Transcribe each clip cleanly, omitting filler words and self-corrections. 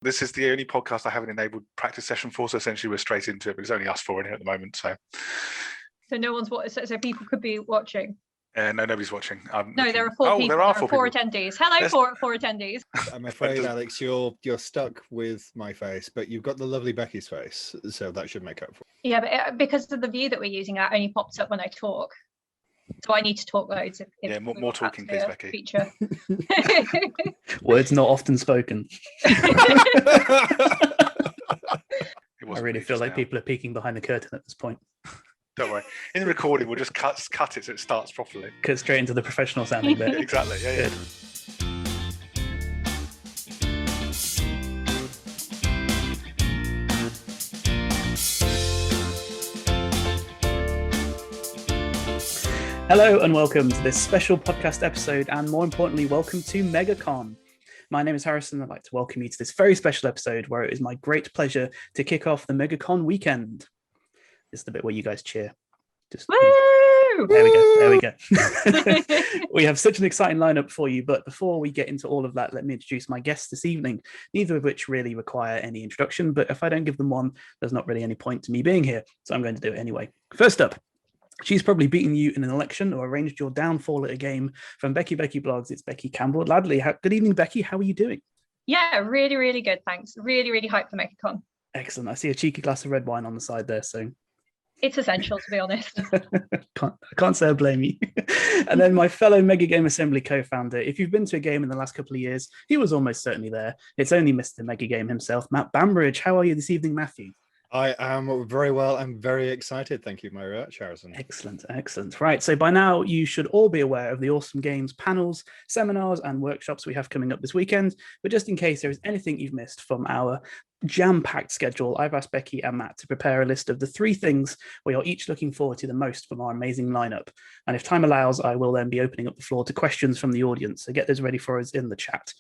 This is the only podcast I haven't enabled practice session for, so essentially we're straight into it, but it's only us four in here at the moment. So no one's watching, so people could be watching. No, nobody's watching. No, there are four people. There are four attendees. Hello, four attendees. I'm afraid, Alex, you're stuck with my face, but you've got the lovely Becky's face, so that should make up for it. Yeah, but because of the view that we're using, that only pops up when I talk. So I need to talk loads. More talking, please, Becky. Feature. Words not often spoken. I really feel like people are peeking behind the curtain at this point. Don't worry. In the recording, we'll just cut it so it starts properly. Cut straight into the professional sounding bit. Exactly. Yeah. Good. Hello and welcome to this special podcast episode, and more importantly, welcome to MegaCon. My name is Harrison. I'd like to welcome you to this very special episode where it is my great pleasure to kick off the MegaCon weekend. This is the bit where you guys cheer. Just Woo! There we go. We have such an exciting lineup for you, but before we get into all of that, let me introduce my guests this evening, neither of which really require any introduction, but if I don't give them one, there's not really any point to me being here, so I'm going to do it anyway. First up, she's probably beaten you in an election or arranged your downfall at a game. From BeckyBecky Blogs, it's Becky Campbell-Ladley. Good evening, Becky. How are you doing? Yeah, really, really good, thanks. Really, really hyped for MegaCon. Excellent. I see a cheeky glass of red wine on the side there, so... It's essential, to be honest. I can't say I blame you. And then my fellow Megagame Assembly co-founder, if you've been to a game in the last couple of years, he was almost certainly there. It's only Mr. Megagame himself, Matt Bambridge. How are you this evening, Matthew? I am very well. I'm very excited. Thank you, Myra, Harrison. Excellent. Right, so by now you should all be aware of the awesome games, panels, seminars, and workshops we have coming up this weekend. But just in case there is anything you've missed from our jam-packed schedule, I've asked Becky and Matt to prepare a list of the 3 things we are each looking forward to the most from our amazing lineup. And if time allows, I will then be opening up the floor to questions from the audience. So get those ready for us in the chat.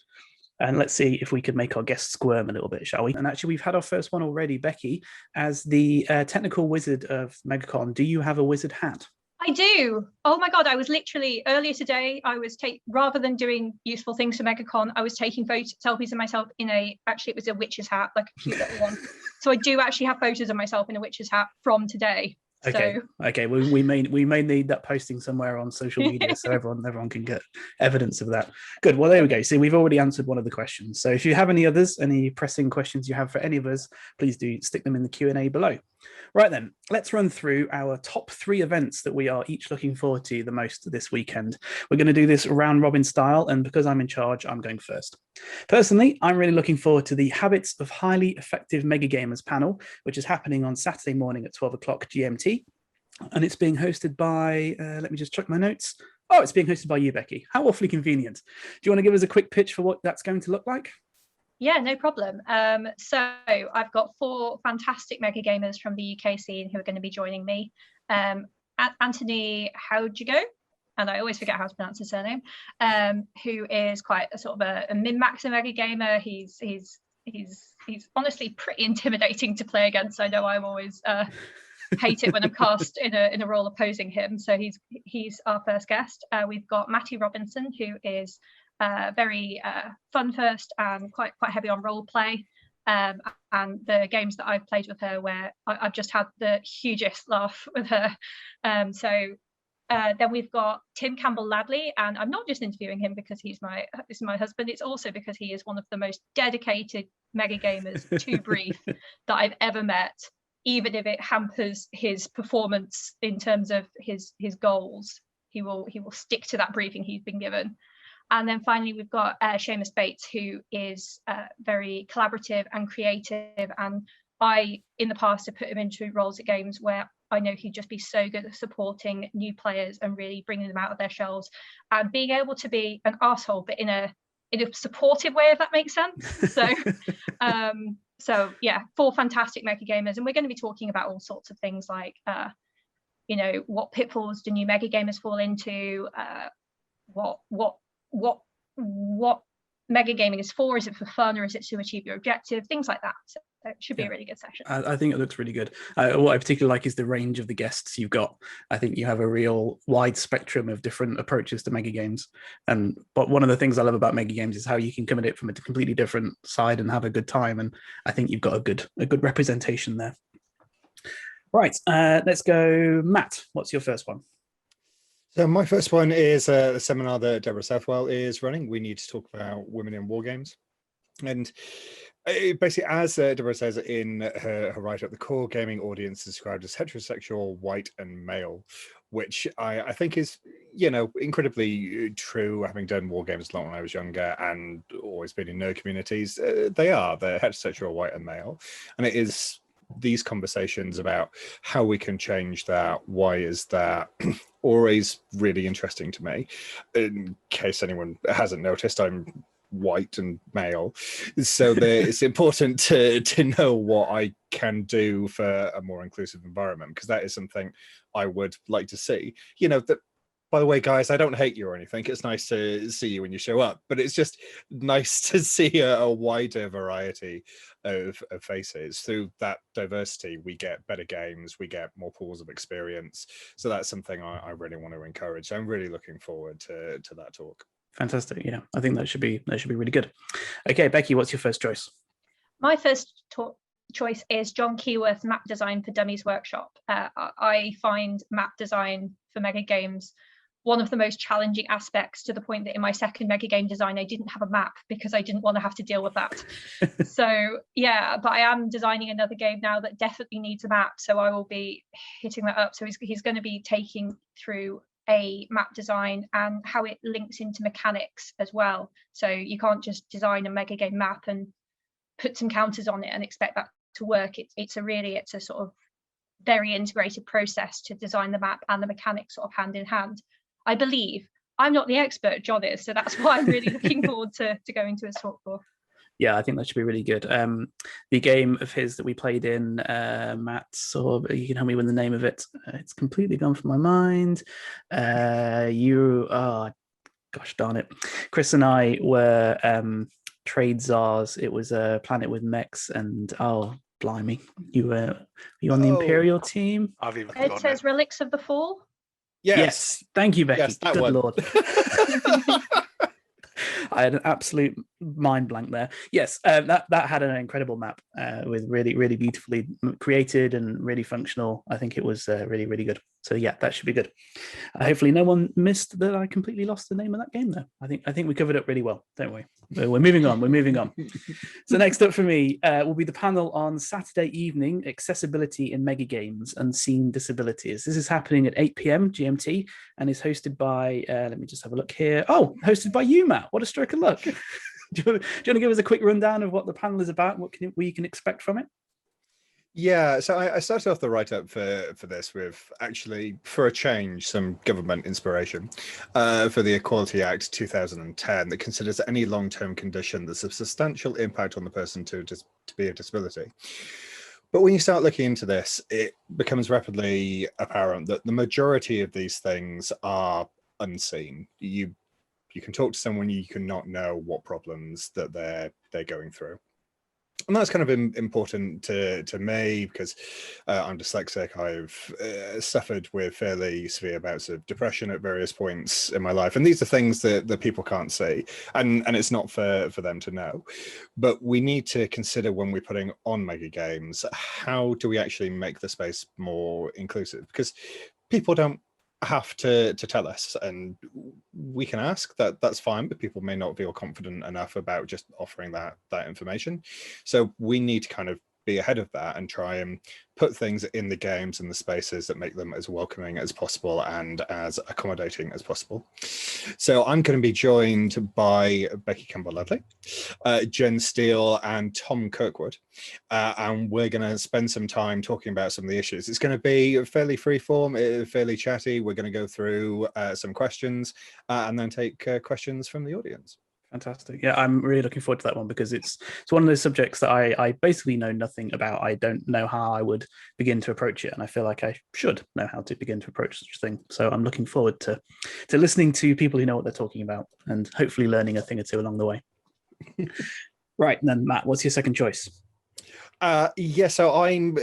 And let's see if we could make our guests squirm a little bit, shall we? And actually, we've had our first one already. Becky, as the technical wizard of MegaCon, do you have a wizard hat? I do. Oh my God, I was literally, earlier today, I was rather than doing useful things for MegaCon, I was taking selfies of myself in actually it was a witch's hat, like a cute little one. So I do actually have photos of myself in a witch's hat from today. Okay. Well, we may need that posting somewhere on social media so everyone can get evidence of that. Good. Well, there we go. See, we've already answered one of the questions. So if you have any others, any pressing questions you have for any of us, please do stick them in the Q&A below. Right then, let's run through our top 3 events that we are each looking forward to the most this weekend. We're going to do this round robin style, and because I'm in charge, I'm going first. Personally, I'm really looking forward to the Habits of Highly Effective Megagamers panel, which is happening on Saturday morning at 12 o'clock GMT. And it's being hosted by, let me just check my notes. Oh, it's being hosted by you, Becky. How awfully convenient. Do you want to give us a quick pitch for what that's going to look like? Yeah, no problem. So I've got 4 fantastic mega gamers from the UK scene who are going to be joining me. Anthony Howjigo, and I always forget how to pronounce his surname, who is quite a sort of a min-max mega gamer. He's honestly pretty intimidating to play against. I know I'm always hate it when I'm cast in a role opposing him. So he's our first guest. We've got Matty Robinson, who is very fun first and quite heavy on role play, and the games that I've played with her where I've just had the hugest laugh with her. Then we've got Tim Campbell-Ladley, and I'm not just interviewing him because he's my husband, it's also because he is one of the most dedicated mega gamers to brief that I've ever met, even if it hampers his performance in terms of his goals. He will stick to that briefing he's been given. And then finally, we've got Seamus Bates, who is very collaborative and creative. And I, in the past, have put him into roles at games where I know he'd just be so good at supporting new players and really bringing them out of their shells and being able to be an arsehole, but in a supportive way, if that makes sense. So yeah, 4 fantastic mega gamers, and we're going to be talking about all sorts of things like, what pitfalls do new mega gamers fall into? What Megagaming is for. Is it for fun, or is it to achieve your objective? Things like that. So it should be a really good session. I think it looks really good. What I particularly like is the range of the guests you've got. I think you have a real wide spectrum of different approaches to mega games. But one of the things I love about mega games is how you can come at it from a completely different side and have a good time. And I think you've got a good representation there. Right, let's go. Matt, what's your first one? So my first one is a seminar that Deborah Southwell is running. We need to talk about women in war games. And basically, as Deborah says in her write-up, the core gaming audience is described as heterosexual, white, and male, which I think is, incredibly true, having done war games a lot when I was younger and always been in nerd communities. They're heterosexual, white, and male. And it is these conversations about how we can change that, why is that, always really interesting to me. In case anyone hasn't noticed, I'm white and male, so it's important to know what I can do for a more inclusive environment, because that is something I would like to see. That, by the way, guys, I don't hate you or anything. It's nice to see you when you show up, but it's just nice to see a wider variety of faces. Through that diversity, we get better games, we get more pools of experience. So that's something I really want to encourage. I'm really looking forward to that talk. Fantastic. Yeah, I think that should be really good. Okay, Becky, what's your first choice? My first choice is John Keyworth's Map Design for Dummies workshop. I find map design for mega games one of the most challenging aspects, to the point that in my second mega game design, I didn't have a map because I didn't want to have to deal with that. So yeah, but I am designing another game now that definitely needs a map. So I will be hitting that up. So he's going to be taking through a map design and how it links into mechanics as well. So you can't just design a mega game map and put some counters on it and expect that to work. It's a sort of very integrated process to design the map and the mechanics sort of hand in hand. I believe. I'm not the expert, John is, so that's why I'm really looking forward to going to his talk for. Yeah, I think that should be really good. The game of his that we played in, Matt, or you can help me with the name of it. It's completely gone from my mind. Gosh darn it. Chris and I were trade czars. It was a planet with mechs, and blimey, you were on the Imperial team? I've even Ed says Relics of the Fall. Yes. Thank you, Becky. Yes, that Good one. Lord. I had an absolute mind blank there. Yes, that had an incredible map with really, really beautifully created and really functional. I think it was really, really good. So yeah, that should be good. Hopefully no one missed that I completely lost the name of that game though. I think we covered it really well, don't we? We're moving on. So next up for me will be the panel on Saturday evening, Accessibility in Mega Games, Unseen Disabilities. This is happening at 8 p.m. GMT and is hosted by, let me just have a look here. Oh, hosted by you, Matt. What a stroke of luck. Do you want to give us a quick rundown of what the panel is about, what we can expect from it? Yeah, so I started off the write-up for this with, actually, for a change, some government inspiration for the Equality Act 2010 that considers any long-term condition that's of substantial impact on the person to be a disability. But when you start looking into this, it becomes rapidly apparent that the majority of these things are unseen. You can talk to someone, you cannot know what problems that they're going through. And that's kind of important to me because I'm dyslexic. I've suffered with fairly severe bouts of depression at various points in my life. And these are things that people can't see. And it's not for them to know. But we need to consider when we're putting on mega games, how do we actually make the space more inclusive? Because people don't have to tell us, and we can ask, that's fine, but people may not feel confident enough about just offering that information. So we need to kind of be ahead of that and try and put things in the games and the spaces that make them as welcoming as possible and as accommodating as possible. So I'm going to be joined by Becky Campbell-Ladley, Jen Steele and Tom Kirkwood, and we're going to spend some time talking about some of the issues. It's going to be fairly freeform, fairly chatty. We're going to go through some questions and then take questions from the audience. Fantastic. Yeah, I'm really looking forward to that one because it's one of those subjects that I basically know nothing about. I don't know how I would begin to approach it, and I feel like I should know how to begin to approach such a thing. So I'm looking forward to listening to people who know what they're talking about and hopefully learning a thing or two along the way. Right, and then Matt, what's your second choice? So I'm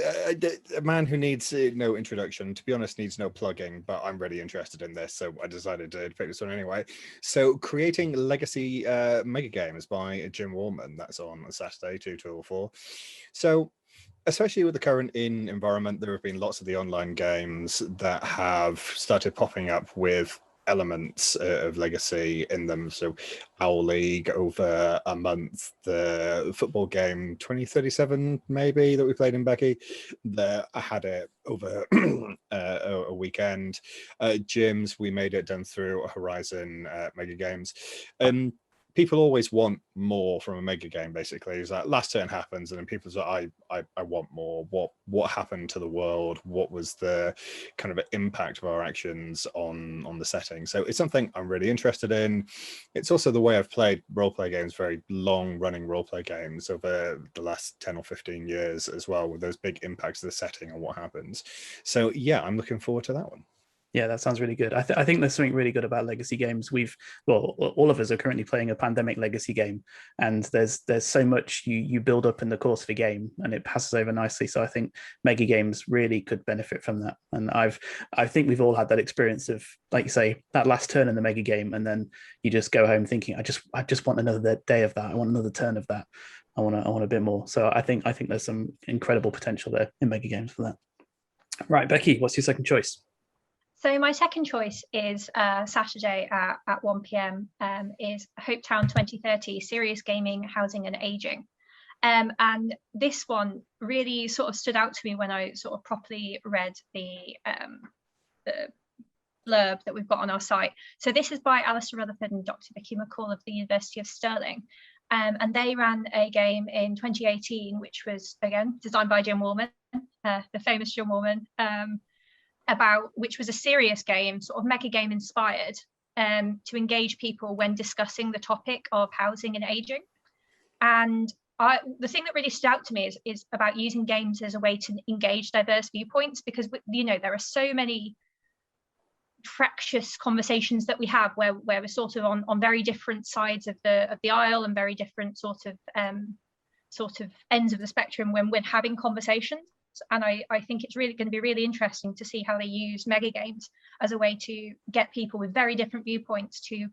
a man who needs no introduction, to be honest, needs no plugging, but I'm really interested in this, so I decided to pick this one anyway. So creating legacy mega games by Jim Warman, that's on Saturday 2 till 4. So especially with the current environment, there have been lots of the online games that have started popping up with elements of legacy in them. So Owl League over a month, the football game 2037 maybe that we played in Becky, I had it over a weekend. Gyms, we made it done through Horizon Mega Games. People always want more from a mega game, basically. It's like last turn happens and then people say, I want more. What happened to the world? What was the kind of impact of our actions on the setting? So it's something I'm really interested in. It's also the way I've played roleplay games, very long running roleplay games over the last 10 or 15 years as well, with those big impacts of the setting and what happens. So yeah, I'm looking forward to that one. Yeah, that sounds really good. I think there's something really good about legacy games. All of us are currently playing a pandemic legacy game, and there's so much you build up in the course of a game, and it passes over nicely. So I think mega games really could benefit from that. And I think we've all had that experience of, like you say, that last turn in the mega game, and then you just go home thinking, I just want another day of that. I want another turn of that. I want a bit more. So I think there's some incredible potential there in mega games for that. Right, Becky, what's your second choice? So my second choice is Saturday at 1 p.m. Is Hopetown 2030, Serious Gaming, Housing and Aging. And this one really sort of stood out to me when I sort of properly read the blurb that we've got on our site. So this is by Alistair Rutherford and Dr. Vicky McCall of the University of Stirling. And they ran a game in 2018, which was, again, designed by Jim Warman, the famous Jim Warman, which was a serious game, sort of mega game inspired, to engage people when discussing the topic of housing and aging. And the thing that really stood out to me is about using games as a way to engage diverse viewpoints, because there are so many fractious conversations that we have where we're sort of on very different sides of the aisle and very different sort of ends of the spectrum when having conversations. And I think it's really going to be really interesting to see how they use mega games as a way to get people with very different viewpoints to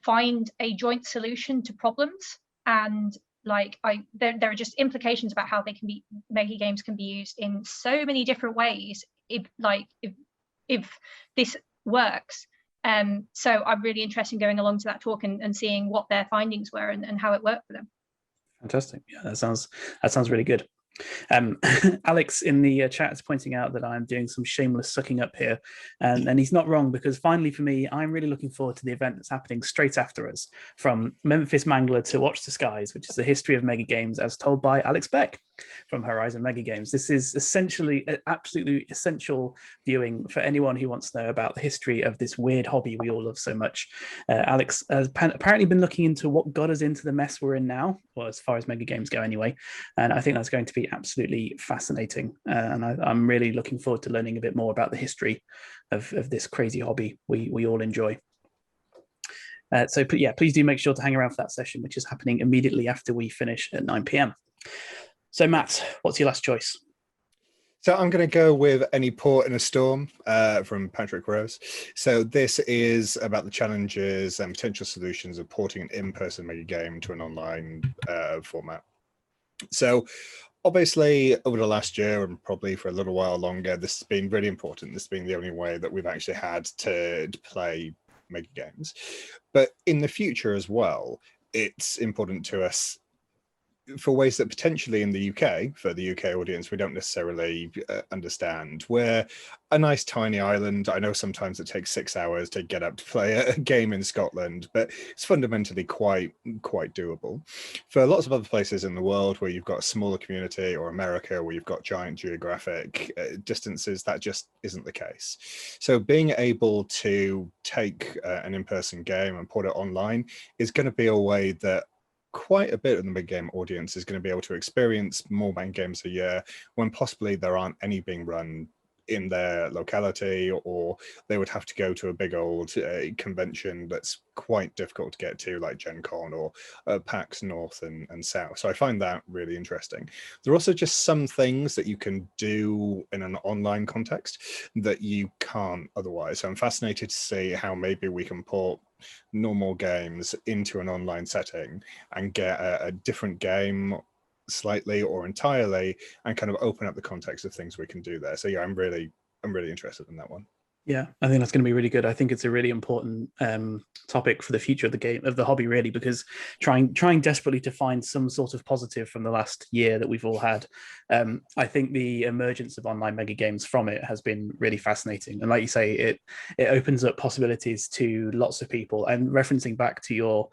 find a joint solution to problems. And there are just implications about how mega games can be used in so many different ways if this works. So I'm really interested in going along to that talk and seeing what their findings were and how it worked for them. Fantastic. Yeah, that sounds really good. Alex in the chat is pointing out that I'm doing some shameless sucking up here, and he's not wrong, because finally for me, I'm really looking forward to the event that's happening straight after us, from Memphis Mangler to Watch the Skies, which is the history of mega games as told by Alex Beck from Horizon Mega Games. This is essentially absolutely essential viewing for anyone who wants to know about the history of this weird hobby we all love so much. Alex has apparently been looking into what got us into the mess we're in now, well, as far as mega games go anyway, and I think that's going to be absolutely fascinating, and I'm really looking forward to learning a bit more about the history of this crazy hobby we all enjoy. So please do make sure to hang around for that session, which is happening immediately after we finish at 9 p.m. So Matt, what's your last choice? So I'm going to go with Any Port in a Storm from Patrick Rose. So this is about the challenges and potential solutions of porting an in-person mega game to an online format. So obviously, over the last year and probably for a little while longer, this has been really important. This has been the only way that we've actually had to play mega games. But in the future as well, it's important to us for ways that potentially in the UK, for the UK audience, we don't necessarily understand. We're a nice tiny island. I know sometimes it takes 6 hours to get up to play a game in Scotland, but it's fundamentally quite doable. For lots of other places in the world where you've got a smaller community, or America where you've got giant geographic distances, that just isn't the case. So being able to take an in-person game and put it online is going to be a way that quite a bit of the mega game audience is going to be able to experience more mega games a year when possibly there aren't any being run in their locality, or they would have to go to a big old convention that's quite difficult to get to, like Gen Con or PAX North and South. So I find that really interesting. There are also just some things that you can do in an online context that you can't otherwise. So I'm fascinated to see how maybe we can port normal games into an online setting and get a different game slightly or entirely, and kind of open up the context of things we can do there. So yeah, I'm really interested in that one. Yeah, I think that's going to be really good. I think it's a really important topic for the future of the game, of the hobby, really, because trying desperately to find some sort of positive from the last year that we've all had. I think the emergence of online mega games from it has been really fascinating. And like you say, it opens up possibilities to lots of people. And referencing back to your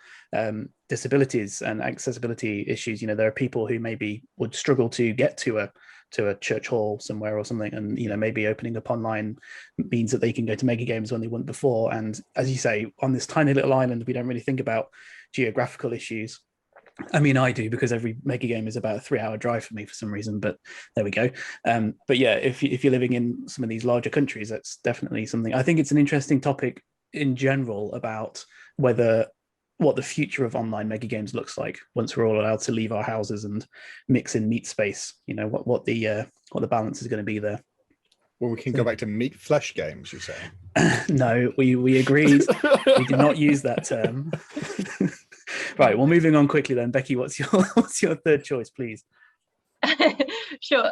disabilities and accessibility issues, you know, there are people who maybe would struggle to get to a church hall somewhere or something, and you know, maybe opening up online means that they can go to mega games when they wouldn't before. And as you say, on this tiny little island, we don't really think about geographical issues. I mean, I do, because every mega game is about a 3-hour drive for me for some reason, but there we go. But yeah, if you're living in some of these larger countries, that's definitely something. I think it's an interesting topic in general about what the future of online mega games looks like once we're all allowed to leave our houses and mix in meat space. You know, what the balance is going to be there. Well, we can go back to meat flesh games, you say? No, we agreed. We did not use that term. Right, well, moving on quickly then. Becky, what's your third choice, please? Sure.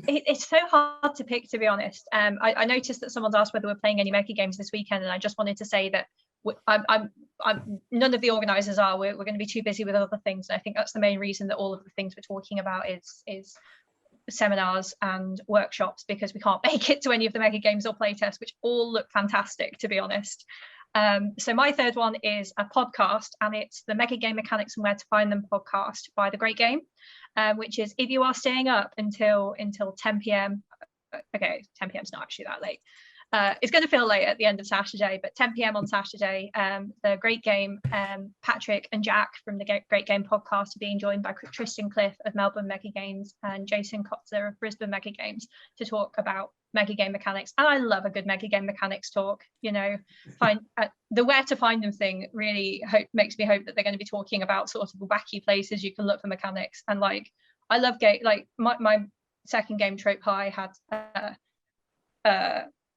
It's so hard to pick, to be honest. I noticed that someone's asked whether we're playing any mega games this weekend, and I just wanted to say that I'm none of the organisers are. We're going to be too busy with other things. And I think that's the main reason that all of the things we're talking about is seminars and workshops, because we can't make it to any of the mega games or playtests, which all look fantastic, to be honest. So my third one is a podcast, and it's the Megagame Mechanics and Where to Find Them podcast by The Great Game, which is, if you are staying up until 10 p.m. Okay, 10 p.m. is not actually that late. It's going to feel late at the end of Saturday, but 10 p.m. on Saturday, the Great Game, Patrick and Jack from the Great Game podcast are being joined by Tristan Cliff of Melbourne Mega Games and Jason Kotzer of Brisbane Mega Games to talk about mega game mechanics. And I love a good mega game mechanics talk. You know, the Where to Find Them thing really makes me hope that they're going to be talking about sort of wacky places you can look for mechanics. And like, I love my second game, Trope High, had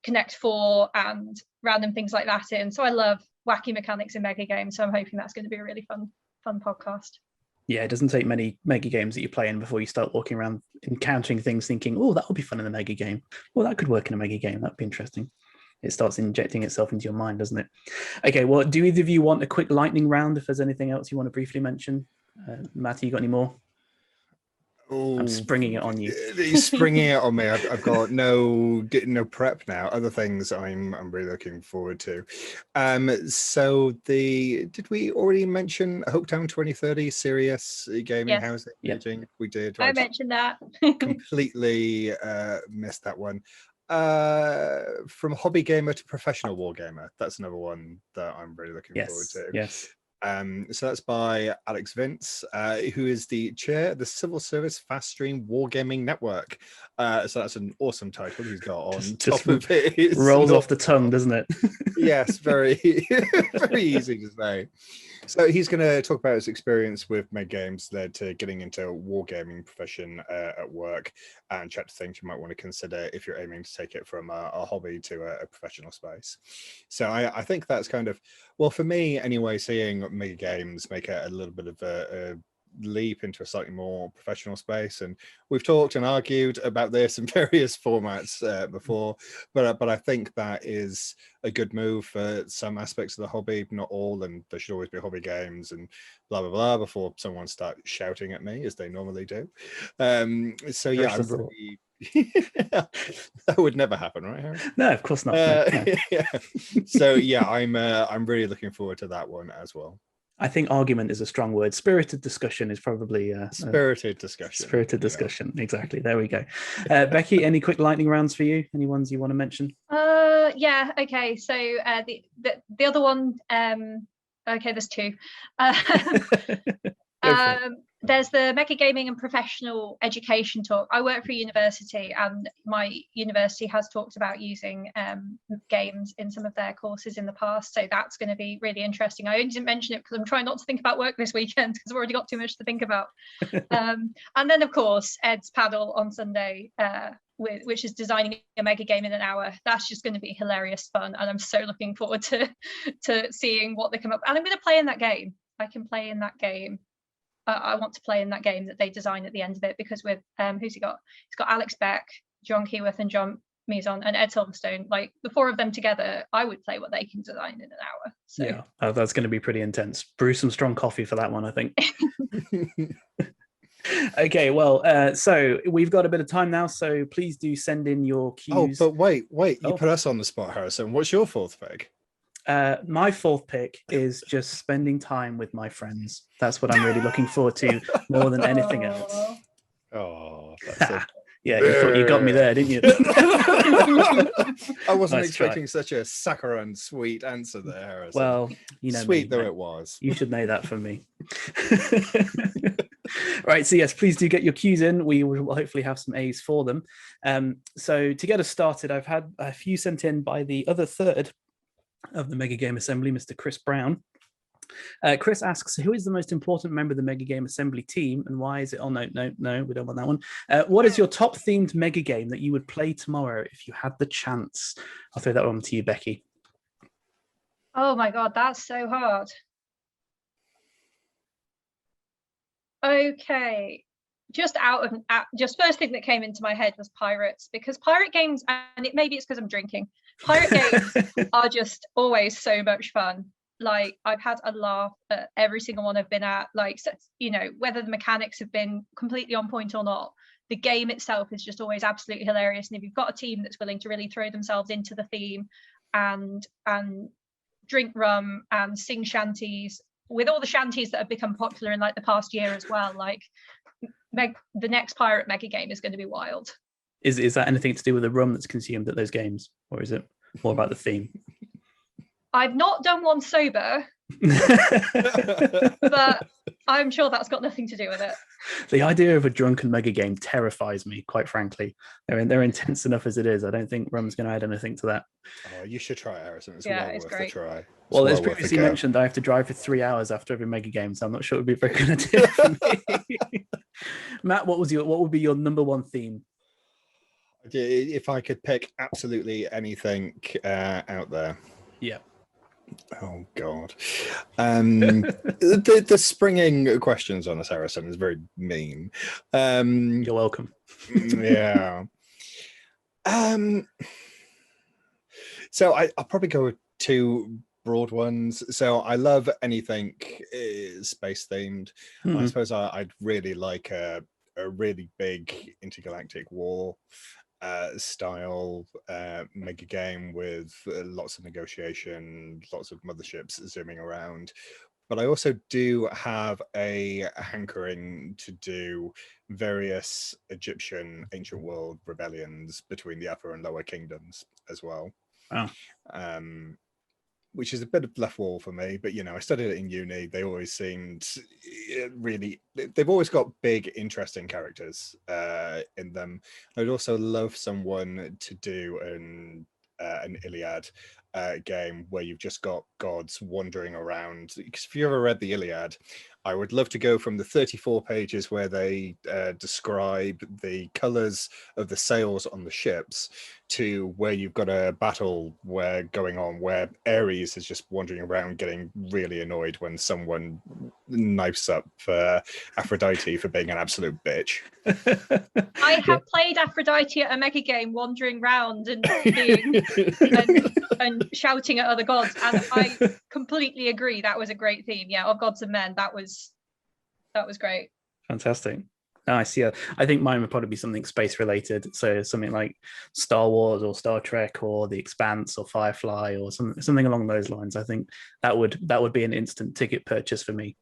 Connect 4 and random things like that in. So I love wacky mechanics in mega games. So I'm hoping that's going to be a really fun podcast. Yeah, it doesn't take many mega games that you play in before you start walking around encountering things thinking, oh, that would be fun in a mega game. Well, that could work in a mega game. That'd be interesting. It starts injecting itself into your mind, doesn't it? Okay, well, do either of you want a quick lightning round if there's anything else you want to briefly mention? Matty, you got any more? Oh, I'm springing it on you. He's springing it on me. I've got no prep now. Other things I'm really looking forward to. So did we already mention Hopetown 2030 Serious Gaming Housing? Yeah. We did. I mentioned that. Completely missed that one. From hobby gamer to professional war gamer. That's another one that I'm really looking forward to. Yes. So that's by Alex Vince, who is the chair of the Civil Service Fast Stream Wargaming Network. So that's an awesome title he's got on top of it. Rolls off the tongue, doesn't it? Yes, very, very easy to say. So he's going to talk about his experience with Mega Games led to getting into wargaming profession at work, and chat to things you might want to consider if you're aiming to take it from a hobby to a professional space. So I think that's kind of, well, for me anyway, seeing Mega Games make a little bit of a leap into a slightly more professional space, and we've talked and argued about this in various formats before, but I think that is a good move for some aspects of the hobby, not all, and there should always be hobby games and blah blah blah before someone starts shouting at me as they normally do. So yeah, I'm really that would never happen, right, Harry? No, of course not. No. Yeah. So yeah, I'm really looking forward to that one as well. I think argument is a strong word. Spirited discussion is probably spirited discussion. Spirited discussion, exactly. There we go. Becky, any quick lightning rounds for you? Any ones you want to mention? Yeah. Okay. So the other one. Okay, there's two. there's the Megagaming and Professional Education talk. I work for a university, and my university has talked about using games in some of their courses in the past. So that's going to be really interesting. I only didn't mention it because I'm trying not to think about work this weekend because I've already got too much to think about. And then, of course, Ed's panel on Sunday, which is designing a mega game in an hour. That's just going to be hilarious fun. And I'm so looking forward to seeing what they come up. And I'm going to play in that game. I can play in that game. I want to play in that game that they design at the end of it, because with who's he got? He's got Alex Beck, John Keyworth, and John Mizon, and Ed Silverstone. Like the four of them together, I would play what they can design in an hour. So. Yeah, that's going to be pretty intense. Brew some strong coffee for that one, I think. Okay, well, so we've got a bit of time now, so please do send in your cues. Oh, but wait, you put us on the spot, Harrison. What's your fourth pick? My fourth pick is just spending time with my friends. That's what I'm really looking forward to more than anything else. Oh, that's yeah, you got me there, didn't you? I wasn't expecting such a saccharine, sweet answer there, Harrison. Well, you know, sweet though it was. You should know that from me. Right, so yes, please do get your cues in. We will hopefully have some A's for them. So to get us started, I've had a few sent in by the other third of the Megagame Assembly, Mr. Chris Brown. Chris asks, who is the most important member of the Megagame Assembly team, and why is it? Oh, no, we don't want that one. What is your top themed Megagame that you would play tomorrow if you had the chance? I'll throw that one to you, Becky. Oh my God, that's so hard. Okay. Just first thing that came into my head was pirates, because pirate games, and maybe it's because I'm drinking, pirate games are just always so much fun. Like I've had a laugh at every single one I've been at, like, you know, whether the mechanics have been completely on point or not, the game itself is just always absolutely hilarious. And if you've got a team that's willing to really throw themselves into the theme and drink rum and sing shanties, with all the shanties that have become popular in like the past year as well, like the next pirate mega game is going to be wild. Is that anything to do with the rum that's consumed at those games, or is it more about the theme? I've not done one sober, but I'm sure that's got nothing to do with it. The idea of a drunken mega game terrifies me, quite frankly. They're intense enough as it is. I don't think rum's going to add anything to that. Oh, you should try it, Harrison. It's worth great. a try. Well, as previously mentioned, I have to drive for 3 hours after every mega game, so I'm not sure it would be a very good idea for me. Matt, what would be your number one theme? If I could pick absolutely anything out there. Yeah. Oh God. The springing questions on us, Harrison, is very mean. You're welcome. Yeah. So I'll probably go with two broad ones. So I love anything space themed. I suppose I'd really like a really big intergalactic war style mega game with lots of negotiation, lots of motherships zooming around. But I also do have a hankering to do various Egyptian ancient world rebellions between the upper and lower kingdoms as well. Wow. Which is a bit of left wall for me, but you know, I studied it in uni. They always seemed really, they've always got big, interesting characters in them. I'd also love someone to do an Iliad game where you've just got gods wandering around. Because if you ever read the Iliad, I would love to go from the 34 pages where they describe the colors of the sails on the ships to where you've got a battle going on where Ares is just wandering around getting really annoyed when someone knifes up Aphrodite for being an absolute bitch. I have played Aphrodite at a mega game, wandering around and and shouting at other gods, and I completely agree. That was a great theme. Yeah, of Gods and Men. That was great. Fantastic. Nice. Yeah, I think mine would probably be something space related. So something like Star Wars or Star Trek or The Expanse or Firefly or something along those lines. I think that would be an instant ticket purchase for me.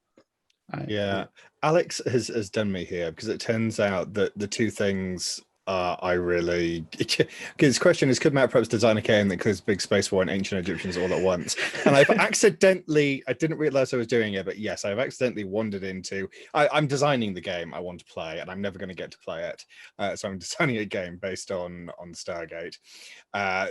Yeah, Alex has done me here, because it turns out that the two things I really, because question is, could Matt perhaps design a game that includes big space war and ancient Egyptians all at once? And I didn't realize I was doing it, but yes, I've accidentally wandered into, I'm designing the game I want to play, and I'm never going to get to play it. So I'm designing a game based on Stargate.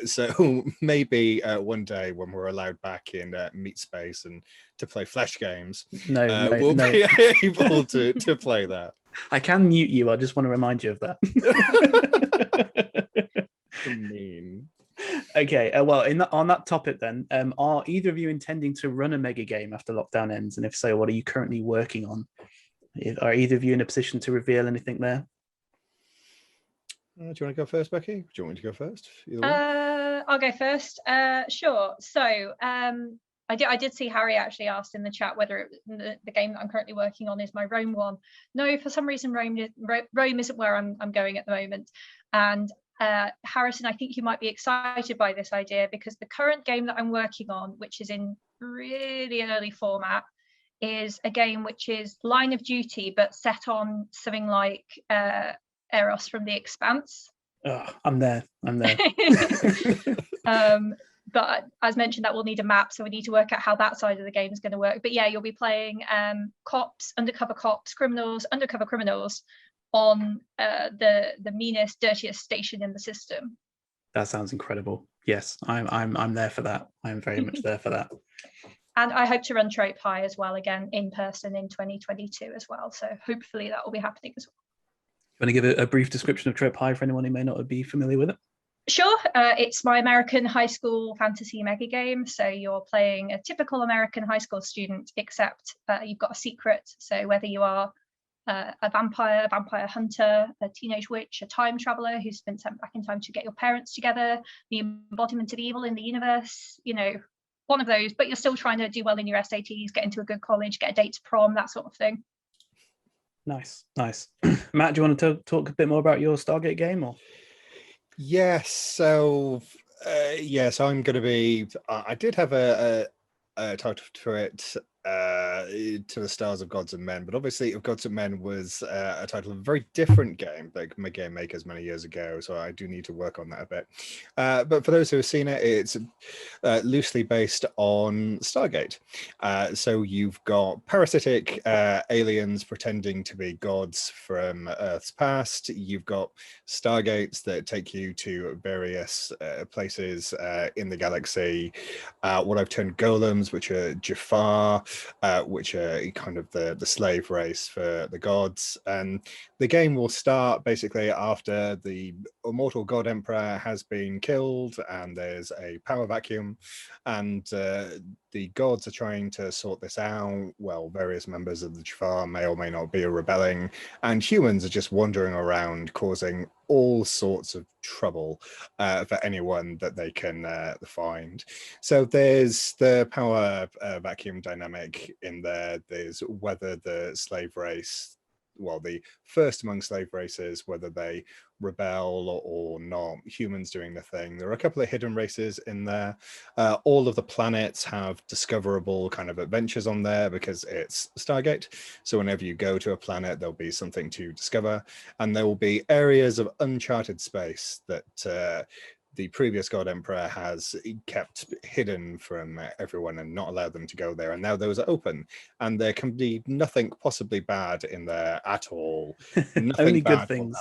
So maybe one day when we're allowed back in meat space and to play flesh games, we'll be able to play that. I can mute you. I just want to remind you of that. Mean. Okay. Well, on that topic, then, are either of you intending to run a mega game after lockdown ends? And if so, what are you currently working on? Are either of you in a position to reveal anything there? Do you want to go first, Becky? Do you want me to go first? I'll go first. Sure. So I did see Harry actually asked in the chat whether the game that I'm currently working on is my Rome one. No, for some reason Rome isn't where I'm going at the moment. And Harrison, I think you might be excited by this idea, because the current game that I'm working on, which is in really early format, is a game which is Line of Duty but set on something like Eros from The Expanse. Oh, I'm there. But as mentioned, that will need a map, so we need to work out how that side of the game is going to work. But yeah, you'll be playing undercover cops, undercover criminals on the meanest, dirtiest station in the system. That sounds incredible. Yes, I'm there for that. I'm very much there for that. And I hope to run Trope High as well, again in person in 2022 as well. So hopefully that will be happening as well. You want to give a brief description of Trope High for anyone who may not be familiar with it? Sure. It's my American high school fantasy mega game. So you're playing a typical American high school student, except you've got a secret. So whether you are a vampire hunter, a teenage witch, a time traveler who's been sent back in time to get your parents together, the embodiment of evil in the universe, one of those, but you're still trying to do well in your SATs, get into a good college, get a date to prom, that sort of thing. Nice. Matt, do you want to talk a bit more about your Stargate game? Or? Yes. So, I'm going to be. I did have a title for it, To the Stars of Gods and Men, but obviously Of Gods and Men was a title of a very different game, like Game Makers many years ago, so I do need to work on that a bit. But for those who have seen it, it's loosely based on Stargate. So you've got parasitic aliens pretending to be gods from Earth's past. You've got Stargates that take you to various places in the galaxy. What I've termed golems, which are Jafar, which are kind of the slave race for the gods. And the game will start basically after the immortal god emperor has been killed and there's a power vacuum, and the gods are trying to sort this out. Well, various members of the Jafar may or may not be rebelling, and humans are just wandering around causing all sorts of trouble for anyone that they can find. So there's the power vacuum dynamic in there. There's whether the slave race, the first among slave races, whether they rebel or not, humans doing the thing. There are a couple of hidden races in there. All of the planets have discoverable kind of adventures on there because it's Stargate. So whenever you go to a planet, there'll be something to discover, and there will be areas of uncharted space that the previous God Emperor has kept hidden from everyone and not allowed them to go there. And now those are open, and there can be nothing possibly bad in there at all. Only good things.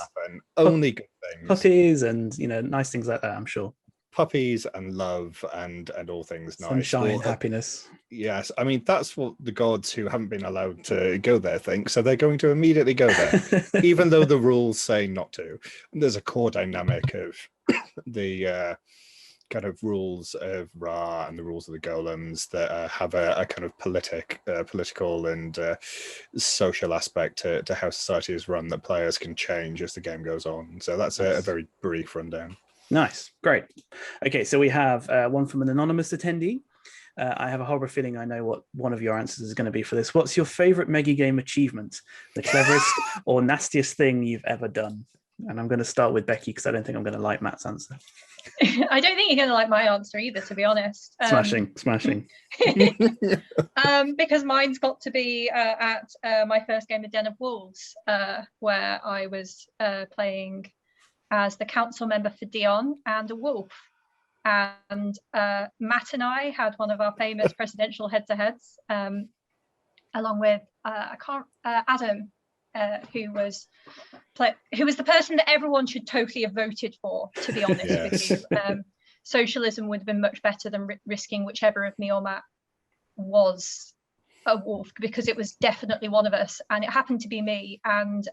Only good things. Puppies and nice things like that, I'm sure. Puppies and love and all things nice. Sunshine, happiness. Yes, I mean that's what the gods who haven't been allowed to go there think. So they're going to immediately go there, even though the rules say not to. And there's a core dynamic of the kind of rules of Ra and the rules of the golems that have a kind of political and social aspect to how society is run that players can change as the game goes on. So that's a very brief rundown. Nice, great. Okay, so we have one from an anonymous attendee. I have a horrible feeling I know what one of your answers is going to be for this. What's your favorite Megagame achievement? The cleverest or nastiest thing you've ever done? And I'm going to start with Becky because I don't think I'm going to like Matt's answer. I don't think you're going to like my answer either, to be honest. Smashing. Because mine's got to be at my first game of Den of Wolves, where I was playing as the council member for Dion and a wolf. And Matt and I had one of our famous presidential head-to-heads, along with Adam, who was the person that everyone should totally have voted for, to be honest with you. Socialism would have been much better than risking whichever of me or Matt was a wolf, because it was definitely one of us, and it happened to be me. And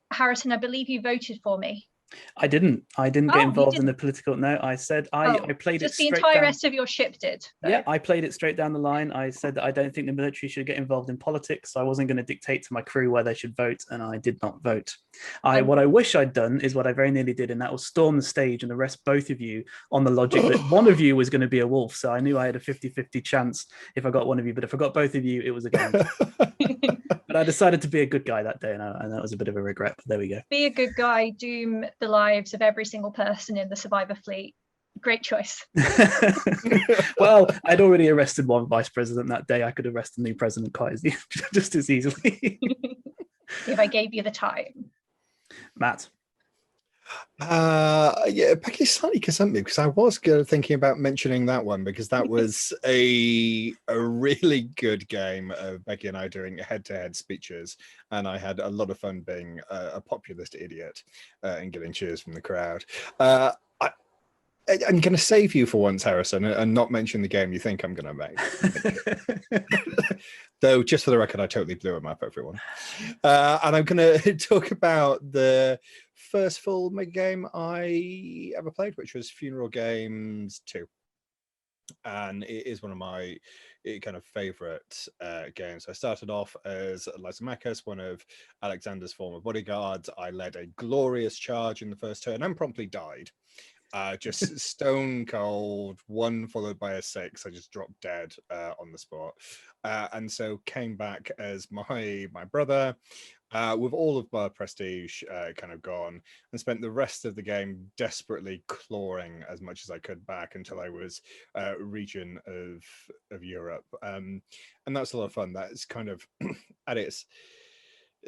Harrison, I believe you voted for me. I didn't get involved in the political. No, I said I played just it. The entire rest of your ship did. Though. Yeah, I played it straight down the line. I said that I don't think the military should get involved in politics. So I wasn't going to dictate to my crew where they should vote, and I did not vote. What I wish I'd done is what I very nearly did, and that was storm the stage and arrest both of you on the logic that one of you was going to be a wolf. So I knew I had a 50-50 chance if I got one of you, but if I got both of you, it was a game. But I decided to be a good guy that day, and that was a bit of a regret. But there we go. Be a good guy, doom the lives of every single person in the survivor fleet. Great choice. Well, I'd already arrested one vice president that day. I could arrest a new president just as easily. If I gave you the time. Matt. Yeah, Becky slightly gazumped me, because I was thinking about mentioning that one, because that was a really good game of Becky and I doing head-to-head speeches, and I had a lot of fun being a populist idiot and getting cheers from the crowd. I'm going to save you for once, Harrison, and not mention the game you think I'm going to make. Though, just for the record, I totally blew him up, everyone. And I'm going to talk about the first full mega game I ever played, which was Funeral Games 2. And it is one of my kind of favorite games. I started off as Lysimachus, one of Alexander's former bodyguards. I led a glorious charge in the first turn and promptly died. Just stone cold, 1 followed by a 6. I just dropped dead on the spot, and so came back as my brother, with all of my prestige kind of gone, and spent the rest of the game desperately clawing as much as I could back until I was region of Europe, and that's a lot of fun. That's kind of at its.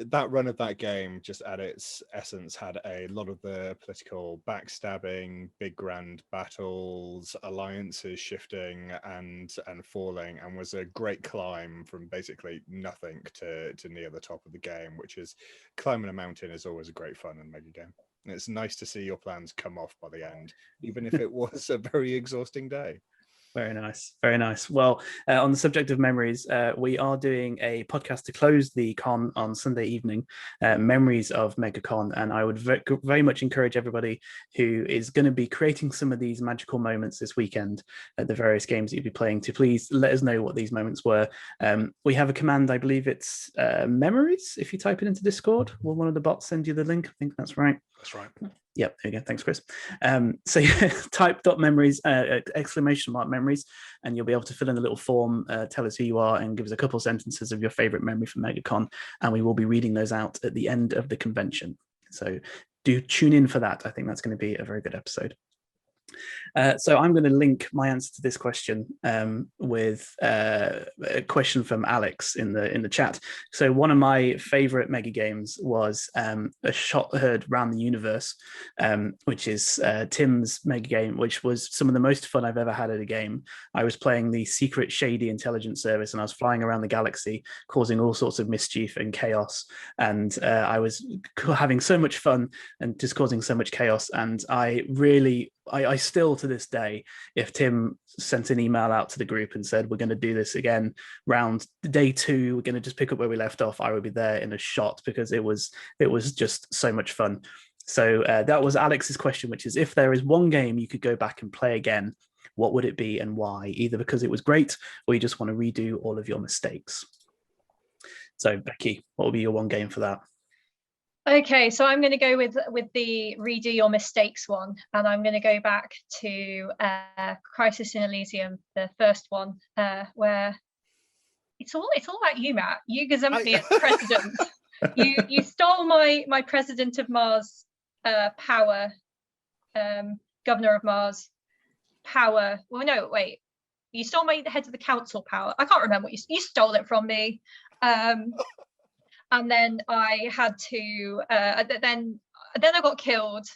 That run of that game, just at its essence, had a lot of the political backstabbing, big grand battles, alliances shifting and falling, and was a great climb from basically nothing to near the top of the game, which is climbing a mountain is always a great fun in Mega Game. And it's nice to see your plans come off by the end, even if it was a very exhausting day. Very nice. Very nice. Well, on the subject of memories, we are doing a podcast to close the con on Sunday evening, Memories of MegaCon. And I would very much encourage everybody who is going to be creating some of these magical moments this weekend at the various games that you'll be playing to please let us know what these moments were. We have a command, I believe it's memories. If you type it into Discord, will one of the bots send you the link? I think that's right. That's right. Yep, there you go. Thanks, Chris. So type .memories, exclamation mark memories, and you'll be able to fill in the little form, tell us who you are, and give us a couple of sentences of your favorite memory from MegaCon, and we will be reading those out at the end of the convention. So do tune in for that. I think that's going to be a very good episode. So I'm going to link my answer to this question with a question from Alex in the chat. So one of my favorite mega games was a shot heard around the universe, which is Tim's mega game, which was some of the most fun I've ever had at a game. I was playing the secret shady intelligence service, and I was flying around the galaxy causing all sorts of mischief and chaos, and I was having so much fun and just causing so much chaos. And I still, to this day, if Tim sent an email out to the group and said, we're going to do this again, round day 2, we're going to just pick up where we left off, I would be there in a shot, because it was just so much fun. So that was Alex's question, which is, if there is one game you could go back and play again, what would it be and why? Either because it was great, or you just want to redo all of your mistakes. So Becky, what would be your one game for that? Okay, so I'm going to go with the redo your mistakes one, and I'm going to go back to Crisis in Elysium, the first one, where it's all about you, Matt. You gazumped me as president. You stole my president of Mars power, governor of Mars power. Well, no, wait. You stole my head of the council power. I can't remember what you stole it from me. and then I had to then I got killed,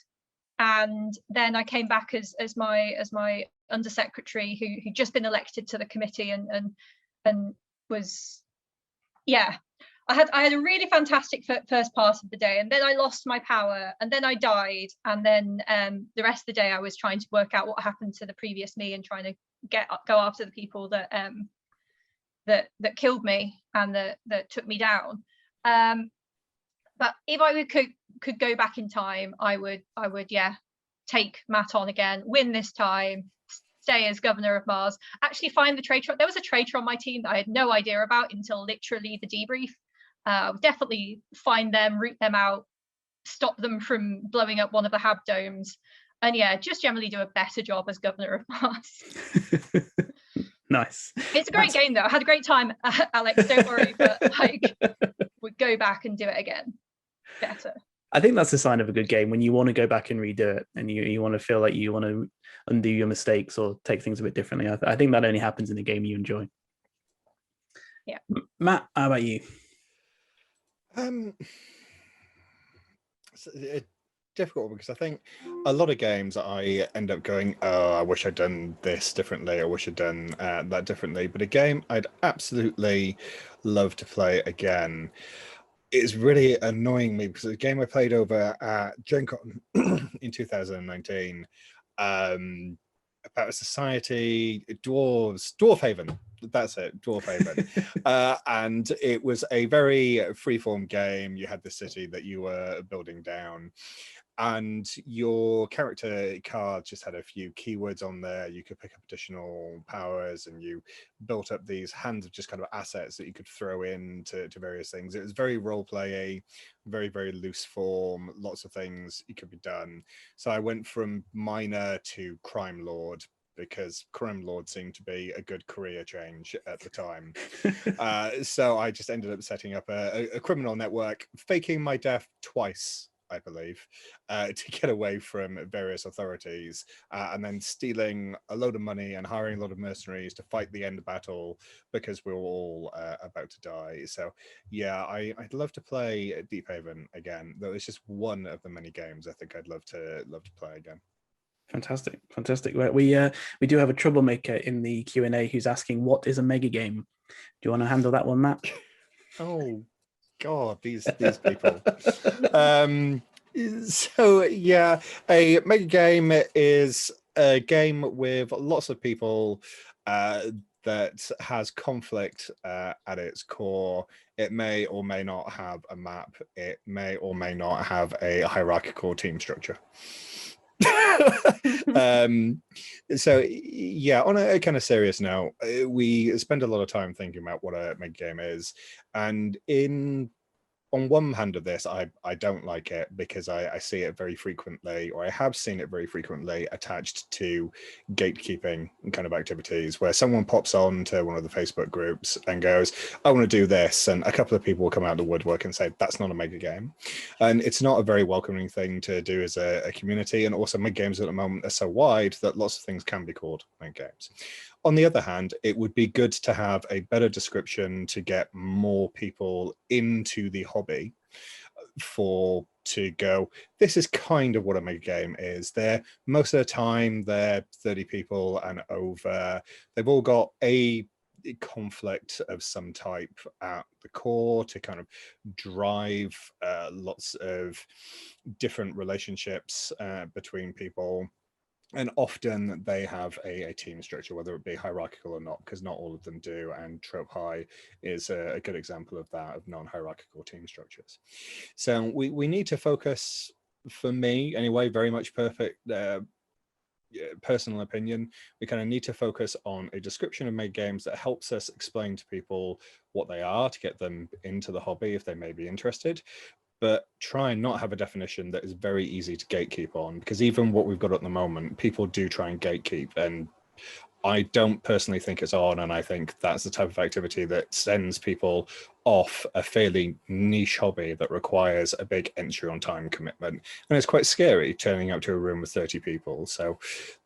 and then I came back as my undersecretary who'd just been elected to the committee, and was, yeah, I had a really fantastic first part of the day, and then I lost my power, and then I died, and then the rest of the day I was trying to work out what happened to the previous me and trying to go after the people that that killed me and that took me down. But if I could go back in time, I would take Matt on again, win this time, stay as governor of Mars, actually find the traitor. There was a traitor on my team that I had no idea about until literally the debrief. Definitely find them, root them out, stop them from blowing up one of the hab domes, and just generally do a better job as governor of Mars. Nice. It's a great game though. I had a great time, Alex, don't worry, but would go back and do it again better. I think that's a sign of a good game, when you want to go back and redo it, and you want to feel like you want to undo your mistakes or take things a bit differently. I think that only happens in a game you enjoy. Yeah. Matt, how about you? It's difficult because I think a lot of games I end up going, oh, I wish I'd done this differently, I wish I'd done that differently. But a game I'd absolutely love to play again is really annoying me, because the game I played over at Gen Con in 2019 about a society, Dwarfhaven. That's it, Dwarfhaven. And it was a very freeform game. You had the city that you were building down, and your character card just had a few keywords on there. You could pick up additional powers, and you built up these hands of just kind of assets that you could throw in to various things. It was very role-play, very, very loose form, lots of things you could be done. So I went from miner to crime lord, because crime lord seemed to be a good career change at the time. So I just ended up setting up a criminal network, faking my death twice, I believe, to get away from various authorities, and then stealing a load of money and hiring a lot of mercenaries to fight the end battle, because we were all about to die. So yeah, I'd love to play Deephaven again, though it's just one of the many games I think I'd love to play again. Fantastic. We do have a troublemaker in the Q&A who's asking, what is a mega game? Do you want to handle that one, Matt? Oh God, these people. So yeah, a mega game is a game with lots of people that has conflict at its core. It may or may not have a map. It may or may not have a hierarchical team structure. So yeah, on a kind of serious note, we spend a lot of time thinking about what a mega game is, and on one hand of this, I don't like it, because I see it very frequently, or I have seen it very frequently attached to gatekeeping kind of activities, where someone pops on to one of the Facebook groups and goes, I want to do this, and a couple of people will come out of the woodwork and say, that's not a mega game. And it's not a very welcoming thing to do as a community, and also mega games at the moment are so wide that lots of things can be called mega games. On the other hand, it would be good to have a better description to get more people into the hobby, to go, this is kind of what a mega game is. Most of the time they're 30 people and over. They've all got a conflict of some type at the core to kind of drive lots of different relationships between people. And often they have a team structure, whether it be hierarchical or not, because not all of them do. And Trope High is a good example of that, of non-hierarchical team structures. So we need to focus, for me anyway, very much personal opinion, we kind of need to focus on a description of mega games that helps us explain to people what they are, to get them into the hobby if they may be interested. But try and not have a definition that is very easy to gatekeep on, because even what we've got at the moment, people do try and gatekeep, and I don't personally think it's on, and I think that's the type of activity that sends people off a fairly niche hobby that requires a big entry on time commitment. And it's quite scary turning up to a room with 30 people. So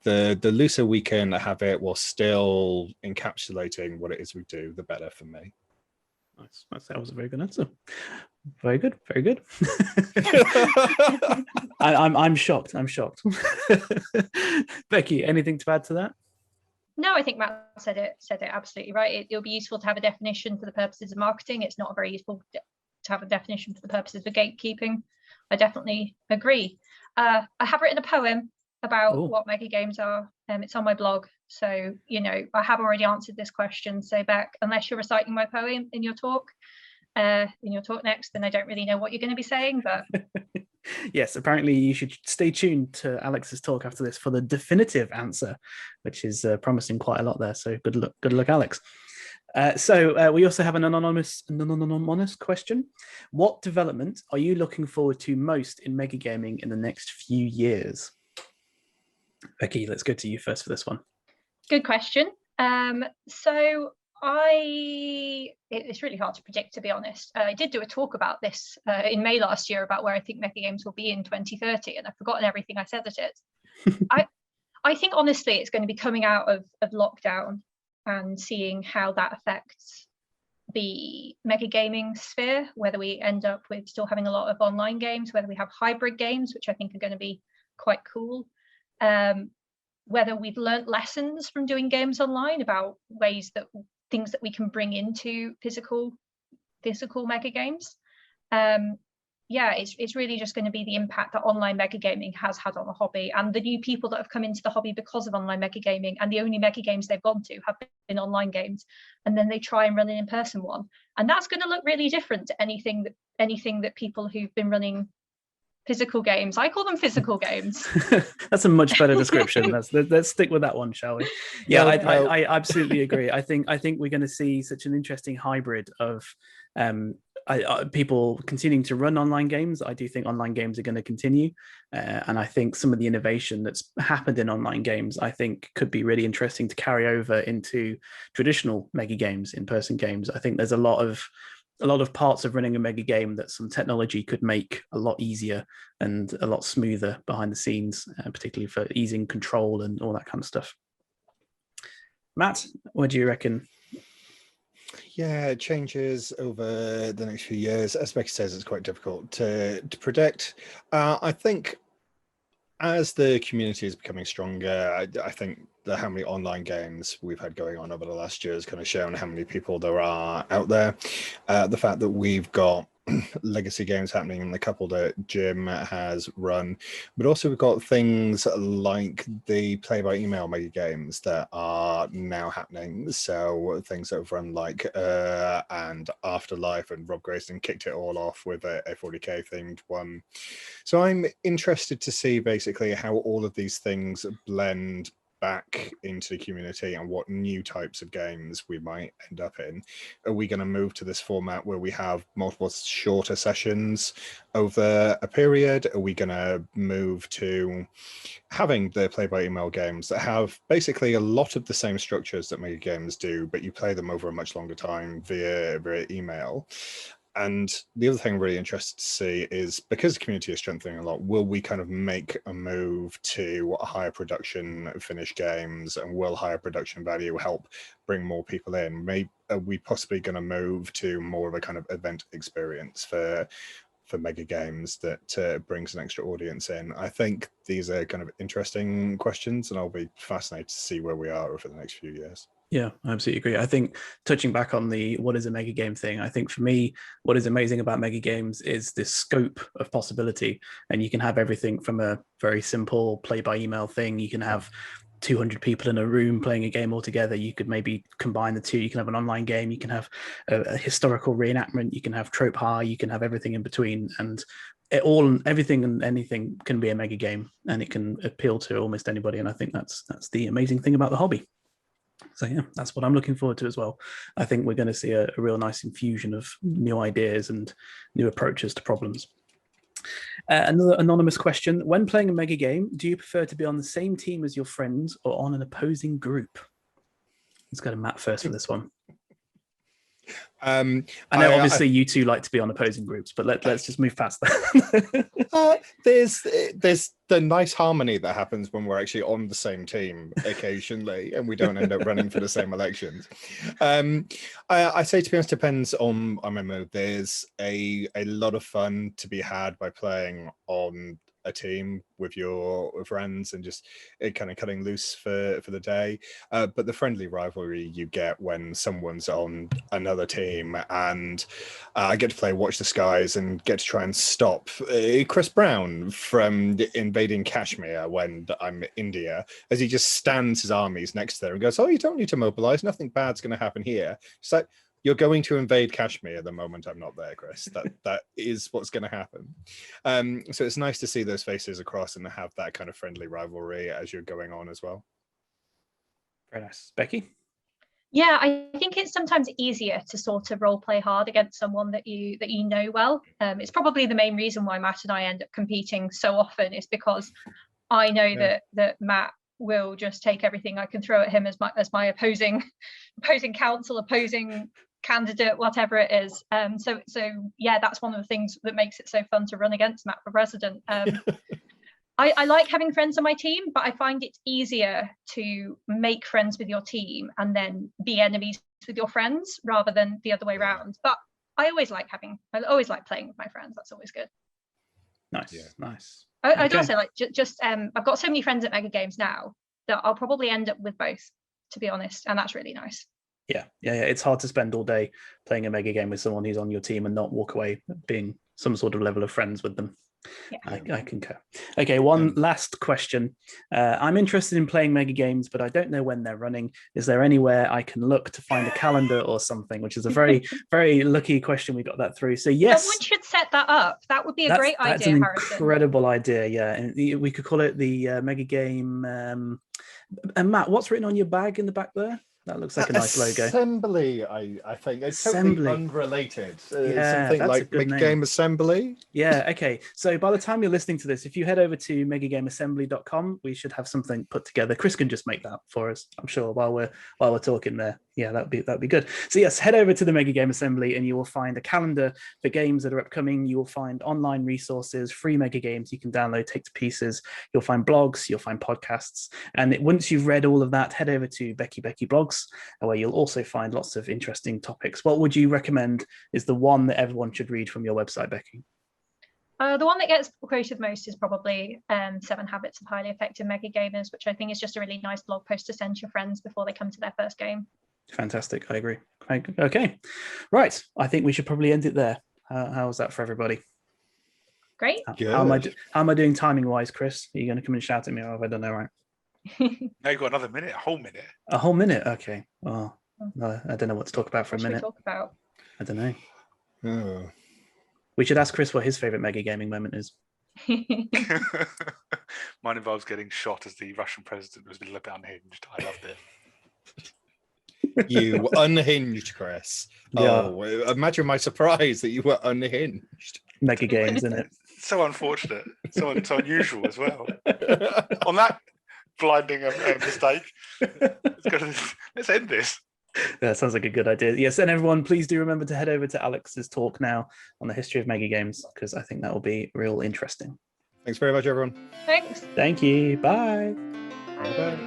the looser we can have it while still encapsulating what it is we do, the better for me. Nice. That was a very good answer. Very good, very good. I'm shocked. I'm shocked. Becky, anything to add to that? No, I think Matt said it absolutely right. It'll be useful to have a definition for the purposes of marketing. It's not very useful to have a definition for the purposes of gatekeeping. I definitely agree. I have written a poem about what mega games are. It's on my blog. So, I have already answered this question. So, Beck, unless you're reciting my poem in your talk next, then I don't really know what you're going to be saying. But yes, apparently you should stay tuned to Alex's talk after this for the definitive answer, which is promising quite a lot there. So good luck, Alex. So we also have an anonymous question. What development are you looking forward to most in Megagaming in the next few years? Becky, let's go to you first for this one. Good question. So it's really hard to predict, to be honest. I did do a talk about this in May last year about where I think Megagames will be in 2030, and I've forgotten everything I said at it. I think honestly it's going to be coming out of lockdown and seeing how that affects the Megagaming sphere, whether we end up with still having a lot of online games, whether we have hybrid games, which I think are going to be quite cool, whether we've learnt lessons from doing games online about things that we can bring into physical mega games. It's really just going to be the impact that online mega gaming has had on the hobby, and the new people that have come into the hobby because of online mega gaming, and the only mega games they've gone to have been online games, and then they try and run an in-person one, and that's going to look really different to anything that people who've been running physical games, I call them physical games. That's a much better description. Let's stick with that one, shall we? Yeah, I absolutely agree. I think we're going to see such an interesting hybrid of people continuing to run online games. I do think online games are going to continue, and I think some of the innovation that's happened in online games, I think, could be really interesting to carry over into traditional mega games, in-person games. I think there's a lot of parts of running a mega game that some technology could make a lot easier and a lot smoother behind the scenes, particularly for easing control and all that kind of stuff. Matt, what do you reckon? Yeah, changes over the next few years. As Becky says, it's quite difficult to predict. I think as the community is becoming stronger, I think how many online games we've had going on over the last year has kind of shown how many people there are out there. The fact that we've got legacy games happening in the couple that Jim has run, but also we've got things like the play-by-email mega games that are now happening. So things that have run like and Afterlife, and Rob Grayson kicked it all off with a 40k themed one. So I'm interested to see basically how all of these things blend back into the community and what new types of games we might end up in. Are we going to move to this format where we have multiple shorter sessions over a period? Are we going to move to having the play-by-email games that have basically a lot of the same structures that mega games do, but you play them over a much longer time via email? And the other thing I'm really interested to see is, because the community is strengthening a lot, will we kind of make a move to higher production finished games, and will higher production value help bring more people in? Maybe are we possibly going to move to more of a kind of event experience for mega games that brings an extra audience in? I think these are kind of interesting questions, and I'll be fascinated to see where we are over the next few years. Yeah, I absolutely agree. I think touching back on the what is a mega game thing, I think for me, what is amazing about mega games is this scope of possibility. And you can have everything from a very simple play-by-email thing. You can have 200 people in a room playing a game all together. You could maybe combine the two. You can have an online game. You can have a historical reenactment. You can have trope high. You can have everything in between. And everything and anything can be a mega game, and it can appeal to almost anybody. And I think that's the amazing thing about the hobby. So yeah, that's what I'm looking forward to as well. I think we're going to see a real nice infusion of new ideas and new approaches to problems. Another anonymous question: when playing a mega game, do you prefer to be on the same team as your friends or on an opposing group? Let's go to Matt first for this one. I know obviously you two like to be on opposing groups, but let's just move past that. There's the nice harmony that happens when we're actually on the same team occasionally and we don't end up running for the same elections. I say, to be honest, depends on, I remember there's a lot of fun to be had by playing on a team with your friends and just kind of cutting loose for the day, but the friendly rivalry you get when someone's on another team, and I get to play Watch the Skies and get to try and stop Chris Brown from invading Kashmir when I'm India, as he just stands his armies next to there and goes, "Oh, you don't need to mobilize, nothing bad's going to happen here." It's like, you're going to invade Kashmir the moment I'm not there, Chris. That is what's going to happen. So it's nice to see those faces across and have that kind of friendly rivalry as you're going on as well. Very nice. Becky? Yeah, I think it's sometimes easier to sort of role play hard against someone that you know well. It's probably the main reason why Matt and I end up competing so often, is because I know that Matt will just take everything I can throw at him as my opposing counsel, opposing candidate, whatever it is. So yeah, that's one of the things that makes it so fun to run against Matt for president. I like having friends on my team, but I find it's easier to make friends with your team and then be enemies with your friends rather than the other way around. But I always like playing with my friends. That's always good. Nice. Yeah. Nice. I'd also like I've got so many friends at Megagames now that I'll probably end up with both, to be honest, and that's really nice. Yeah. It's hard to spend all day playing a mega game with someone who's on your team and not walk away being some sort of level of friends with them. Yeah. I concur. Okay, one last question. I'm interested in playing mega games, but I don't know when they're running. Is there anywhere I can look to find a calendar or something? Which is a very, very lucky question. We got that through. So yes, someone should set that up. That would be a great idea. That's an Harrison. Incredible idea. Yeah, and we could call it the mega game. And Matt, what's written on your bag in the back there? That looks like a nice logo. Assembly, I think. It's Assembly. Totally unrelated. Yeah, something like Megagame Megagame Assembly. Yeah, okay. So by the time you're listening to this, if you head over to megagameassembly.com, we should have something put together. Chris can just make that for us, I'm sure, while we're talking there. Yeah, that'd be good. So yes, head over to the Megagame Assembly and you will find a calendar for games that are upcoming. You will find online resources, free mega games you can download, take to pieces. You'll find blogs, you'll find podcasts. And once you've read all of that, head over to BeckyBecky Blogs, where you'll also find lots of interesting topics. What would you recommend is the one that everyone should read from your website, Becky? The one that gets quoted most is probably 7 Habits of Highly Effective Mega Gamers, which I think is just a really nice blog post to send to your friends before they come to their first game. Fantastic. I agree. Okay. Right. I think we should probably end it there. How's that for everybody? Great. How am I doing timing wise, Chris? Are you going to come and shout at me, or have I done that right? No, you've got another minute, a whole minute. A whole minute? Okay. Oh, no, I don't know what to talk about for a minute. What should we talk about? I don't know. Oh. We should ask Chris what his favorite mega gaming moment is. Mine involves getting shot as the Russian president was a little bit unhinged. I loved it. You unhinged, Chris. Yeah. Oh, imagine my surprise that you were unhinged. Mega games, isn't it? So unfortunate. So unusual as well. On that blinding mistake, let's end this. That sounds like a good idea. Yes, and everyone, please do remember to head over to Alex's talk now on the history of mega games, because I think that will be real interesting. Thanks very much, everyone. Thanks. Thank you. Bye. Bye.